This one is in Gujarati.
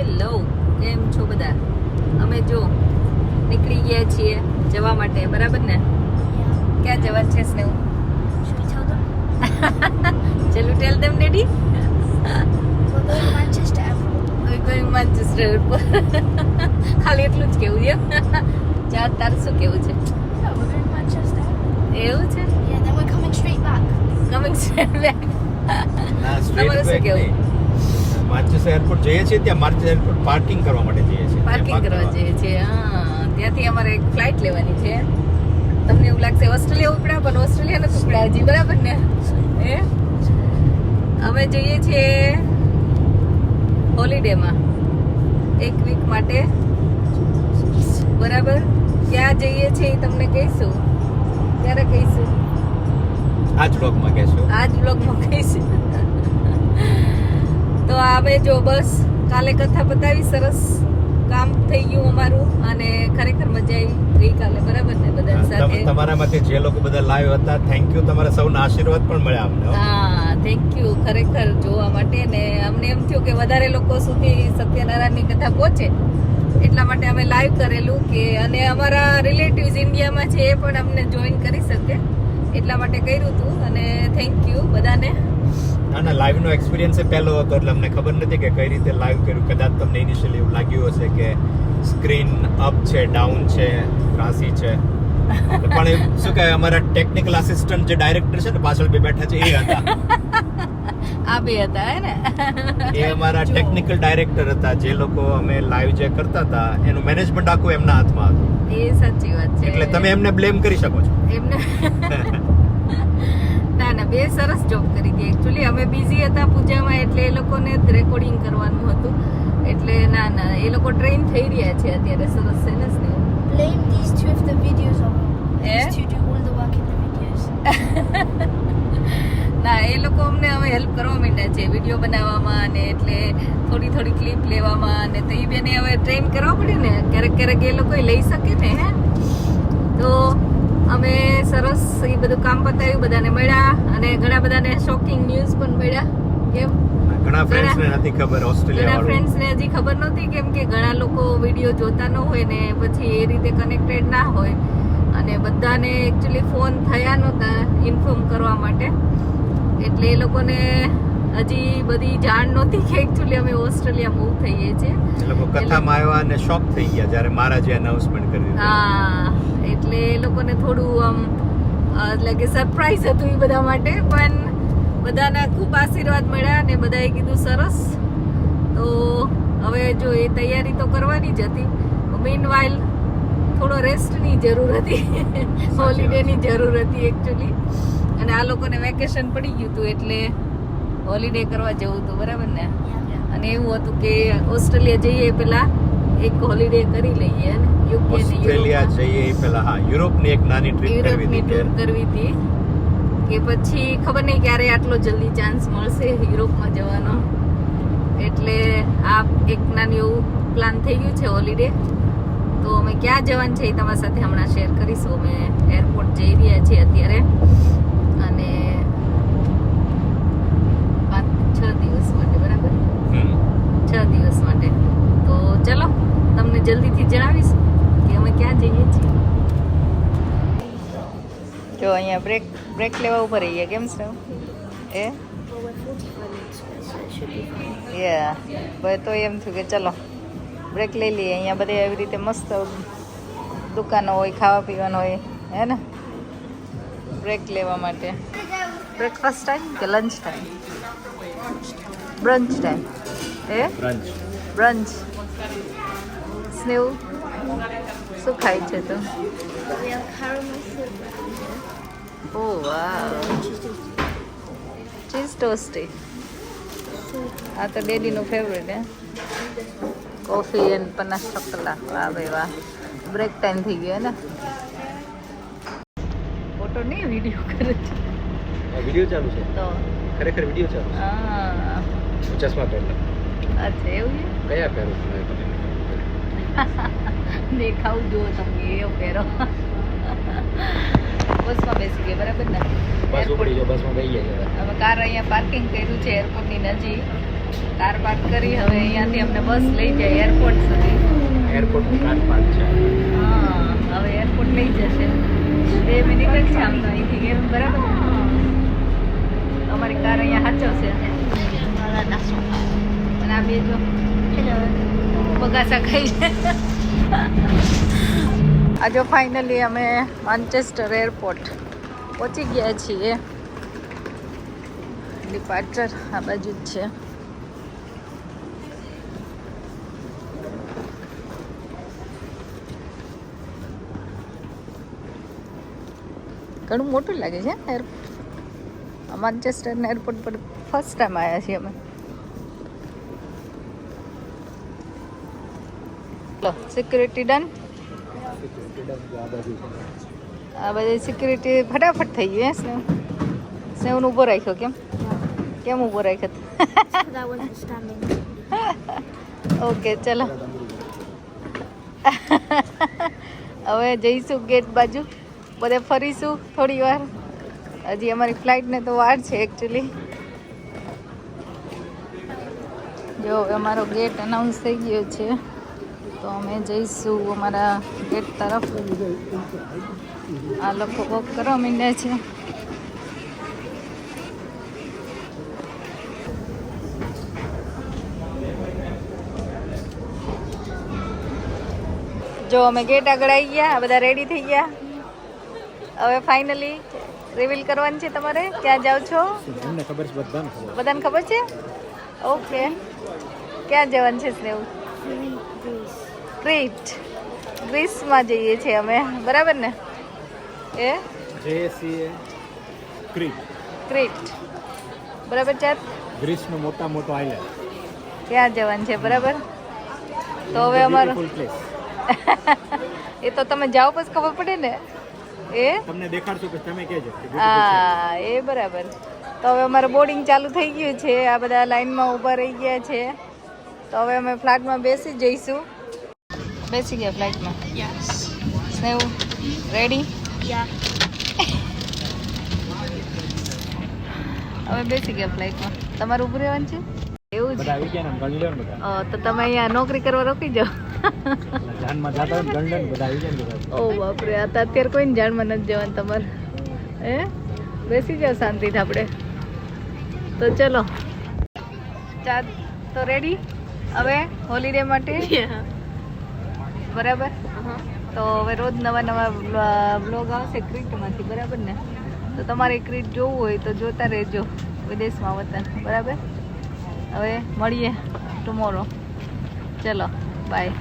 હેલો, કેમ છો બધા? અમે જો નીકળી ગયા છીએ જવા માટે, બરાબર ને? ક્યાં જવાનું છે સ્નેહ? ચલો ટેલ ધેમ ડેડી. Manchester airport. ખાલી એટલું જ કેવું છે. ચાર તાર શું કેવું છે? એવું છે? Coming straight back. તમારે શું કેવું? માન્ચેસ્ટર એરપોર્ટ જઈએ છીએ, ત્યાં માન્ચેસ્ટર એરપોર્ટ પાર્કિંગ કરવા માટે જઈએ છીએ. પાર્કિંગ કરવા જઈએ છીએ. હા, ત્યાંથી અમારે એક ફ્લાઇટ લેવાની છે. તમને એવું લાગશે ઓસ્ટ્રેલિયા ઉપડ્યા, પણ ઓસ્ટ્રેલિયા નથી ઉપડ્યા હજી, બરાબર ને? અમે જઈએ છીએ હોલિડેમાં 1 વીક માટે, બરાબર? ક્યાં જઈએ છીએ એ તમને કહીશું, ત્યારે કહીશું. આ જ બ્લોગમાં કહેશું. આ જ બ્લોગમાં કહીશું. તો અમે જો બસ કાલે કથા પતાવી, સરસ કામ થઈ ગયું અમારું અને ખરેખર મજા આવી ગઈકાલે, બરાબર ને? બધા સાથે તમારામાંથી જે લોકો બધા લાઈવ હતા, થેન્ક યુ. તમારા સૌના આશીર્વાદ પણ મળ્યા અમને. હા, થેન્ક યુ ખરેખર જોવા માટે. ને અમને એમ થયું કે વધારે લોકો સુધી સત્યનારાયણની કથા પહોંચે, એટલા માટે અમે લાઈવ કરેલું કે, અને અમારા રિલેટિવ્સ ઇન્ડિયામાં છે એ પણ અમને જોઈન કરી શકે, એટલા માટે કર્યું હતું. અને થેન્ક યુ બધાને. ના, લાઈવ નો એક્સપિરિયન્સ એ પહેલો હતો, એટલે અમને ખબર નથી કે કઈ રીતે લાઈવ કર્યું. કદાચ તમને ઇનિશિયલી એવું લાગ્યું હશે કે સ્ક્રીન અપ છે, ડાઉન છે, ત્રાસી છે, પણ શું કહે, અમારા ટેકનિકલ આસિસ્ટન્ટ જે ડાયરેક્ટર છે ને, પાછળ બે બેઠા છે, એ હતા. આ બે હતા હે ને? એ અમારા ટેકનિકલ ડાયરેક્ટર હતા. જે લોકો અમે લાઈવ જે કરતા હતા, એનું મેનેજમેન્ટ આખું એમના હાથમાં હતું. એ સાચી વાત છે. એટલે તમે એમને બ્લેમ કરી શકો છો. એમને ના, બે સરસ જોબ કરી હતી. એકચ્યુઅલી અમે બિઝી હતા પૂજામાં, એટલે એ લોકોને રેકોર્ડિંગ કરવાનું હતું. એટલે ના, એ લોકો ટ્રેન થઈ રહ્યા છે અત્યારે. સરસ છે ને સ્નેહ? Blame these two if the videos are wrong. These two do all the work in the videos. ના, એ લોકો અમને હવે હેલ્પ કરવા માંડ્યા છે વિડીયો બનાવવામાં, અને એટલે થોડી ક્લિપ લેવામાં. અને તો એ બેને હવે ટ્રેન કરવા પડે ને, ક્યારેક એ લોકો લઈ શકે ને. હે તો અમે સરસ એ બધું કામ પતાવ્યું, બધાને મળ્યા, અને ઘણા બધાને શોકિંગ ન્યૂઝ પણ મળ્યા. કેમ? ઘણા ફ્રેન્ડ્સને નથી ખબર, ઓસ્ટ્રેલિયા વાળો ફ્રેન્ડ્સને હજી ખબર નહોતી, કેમ કે ઘણા લોકો વિડીયો જોતા ન હોય ને પછી એ રીતે કનેક્ટેડ ના હોય, અને બધાને એકચ્યુઅલી ફોન થયા નહોતા ઇન્ફોર્મ કરવા માટે. એટલે એ લોકોને હજી બધી જાણ નહોતી કે એકચ્યુઅલી અમે ઓસ્ટ્રેલિયા મૂવ થઈએ છીએ. એ લોકો કથામાં આવ્યા અને શોક થઈ ગયા જ્યારે મહારાજે અનાઉન્સમેન્ટ કરી. હા, એટલે એ લોકોને થોડું આમ એટલે કે સરપ્રાઈઝ હતું એ બધા માટે. પણ બધાના ખૂબ આશીર્વાદ મળ્યા, અને બધાએ કીધું સરસ. તો હવે જો એ તૈયારી તો કરવાની જ હતી, મીનવાઇલ થોડો રેસ્ટની જરૂર હતી, હોલિડેની જરૂર હતી એકચ્યુઅલી. અને આ લોકોને વેકેશન પડી ગયું હતું, એટલે હોલિડે કરવા જવું હતું, બરાબર ને? અને એવું હતું કે ઓસ્ટ્રેલિયા જઈએ પેલા એક હોલિડે કરી લઈએ, અને યુકે ને ઓસ્ટ્રેલિયા જઈએ પેલા યુરોપની એક નાની ટ્રીપ કરવી હતી, કે પછી ખબર નહીં ક્યારે આટલો જલ્દી ચાન્સ મળશે યુરોપમાં જવાનો. એટલે આ એક નાનું એવું પ્લાન થઈ ગયું છે હોલિડે. તો અમે ક્યાં જવાનું છે એ તમારી સાથે હમણાં શેર કરીશું. અમે એરપોર્ટ જઈ રહ્યા છીએ અત્યારે, અને 5-6 દિવસ માટે, બરાબર? 6 દિવસ માટે. તો ચલો તમને જલ્દીથી જણાવીશું કે અમે ક્યાં જઈએ છીએ. જો અહીંયા બ્રેક લેવા ઉપર રહીએ. કેમ છે એ? Well, we're 45 minutes away, so it should be fine. યા તો એમ થયું કે ચલો બ્રેક લઈ લઈએ. અહીંયા બધે એવી રીતે મસ્ત દુકાનો હોય, ખાવા પીવાનું હોય, હે ને? બ્રેક લેવા માટે. બ્રેકફાસ્ટ ટાઈમ કે lunch time? Brunch time. Brunch. સ્નેહ શું ખાય છે તો? We have caramel fruit here. Oh wow, cheese toasty. આ તો ડેડીનું ફેવરેટ હે. કોફી એન્ડ 50 કલાક. વાહ ભાઈ વાહ. બ્રેક ટાઈમ થઈ ગયો ને? ફોટો નહીં, વિડીયો કરે છે. વિડીયો ચાલુ છે તો ખરેખર વિડીયો ચાલુ છે. હા, ચશ્મા પહેરલા. અચ્છા એવું છે. કયા પહેરો છો? દેખાવું જુઓ તમે, એવો પહેરો. બસમાં બેસી ગયા, બરાબર ને? બસ ઉપડી જો, બસમાં બેસી ગયા. હવે કાર અહીંયા પાર્કિંગ કર્યું છે એરપોર્ટની નજીક, કાર પાર્ક કરી હવે અહીંયાથી અમને બસ લઈ જાય એરપોર્ટ સુધી. એરપોર્ટ કાર પાર્ક છે. હા હવે એરપોર્ટ લઈ જશે. 2 મિનિટ જ છે આમ તો અહીંથી કેમ બરાબર. અમારી કાર અહીંયા સાચવશે. અને આ બે જો બગાસા ખાઈ છે. આ જો ફાઇનલી અમે માન્ચેસ્ટર એરપોર્ટ પહોંચી ગયા છીએ. ડિપાર્ચર આ બાજુ જ છે. ઘણું મોટું લાગે છે એરપોર્ટ. માન્ચેસ્ટર એરપોર્ટ પર ફર્સ્ટ ટાઈમ આવ્યા છીએ અમે. Security done. આ બધી સિક્યુરિટી ફટાફટ થઈ ગઈ. સ્નેવ સ્નેવનું ઊભો રાખ્યો. કેમ ઊભો રાખ્યો? That wasn't standing. ઓકે ચલો હવે જઈશું ગેટ બાજુ. બધે ફરીશું થોડી વાર. હજી અમારી ફ્લાઇટને તો વાર છે એકચ્યુઅલી. જો હવે અમારો ગેટ અનાઉન્સ થઈ ગયો છે તો અમે જઈશું અમારા ગેટ તરફ. આ લોકો વોક કરવા માંડ્યા છે. જો અમે ગેટ આગળ આવી ગયા. બધા રેડી થઈ ગયા. હવે ફાઇનલી રિવીલ કરવાનું છે તમારે. ક્યાં જાઓ છો? અમને ખબર છે, બધાને ખબર છે. ઓકે ક્યાં જવાનું છે સ્નેહ? ક્રીટ. ગ્રીસમાં જઈએ છીએ અમે બરાબર ને? એ ક્રીટ બરાબર છે. ગ્રીસનો મોટો આઇલેન્ડ. ત્યાં જવાનું છે બરાબર. તો હવે અમારું એ તો તમે જાઓ પછી ખબર પડે ને. એ તમને દેખાડશું કે તમે કહેજો. હા એ બરાબર. તો હવે અમારું બોર્ડિંગ ચાલુ થઈ ગયું છે. આ બધા લાઈનમાં ઊભા રહી ગયા છે. તો હવે અમે ફ્લાઇટમાં બેસી જઈશું. બેસી ગયા ફ્લાઇટમાં? Yes. સ્નેહ રેડી? Yeah. હવે બેસી ગયા ફ્લાઇટમાં. તમારે ઊભું રહેવાનું છે એવું જ? બધા આવી ગયા ને ગણ બધા. તો તમે અહીંયા નોકરી કરવા રોકી જાઓ. જાનમાં જાતા હોય ગણ બધા આવી ગયા ને બધા. ઓ બાપરે. આ તો અત્યારે કોઈને જાણમાં નથી જવાનું તમારે. હે બેસી જાઓ શાંતિથી આપણે. તો ચલો ચા તો રેડી હવે હોલિડે માટે? બરાબર. તો હવે રોજ નવા બ્લોગ આવશે ક્રીટમાંથી બરાબર ને? તો તમારે ક્રીટ જોવું હોય તો જોતા રહેજો વિદેશમાં વતન બરાબર. હવે મળીએ ટુમોરો. ચલો બાય.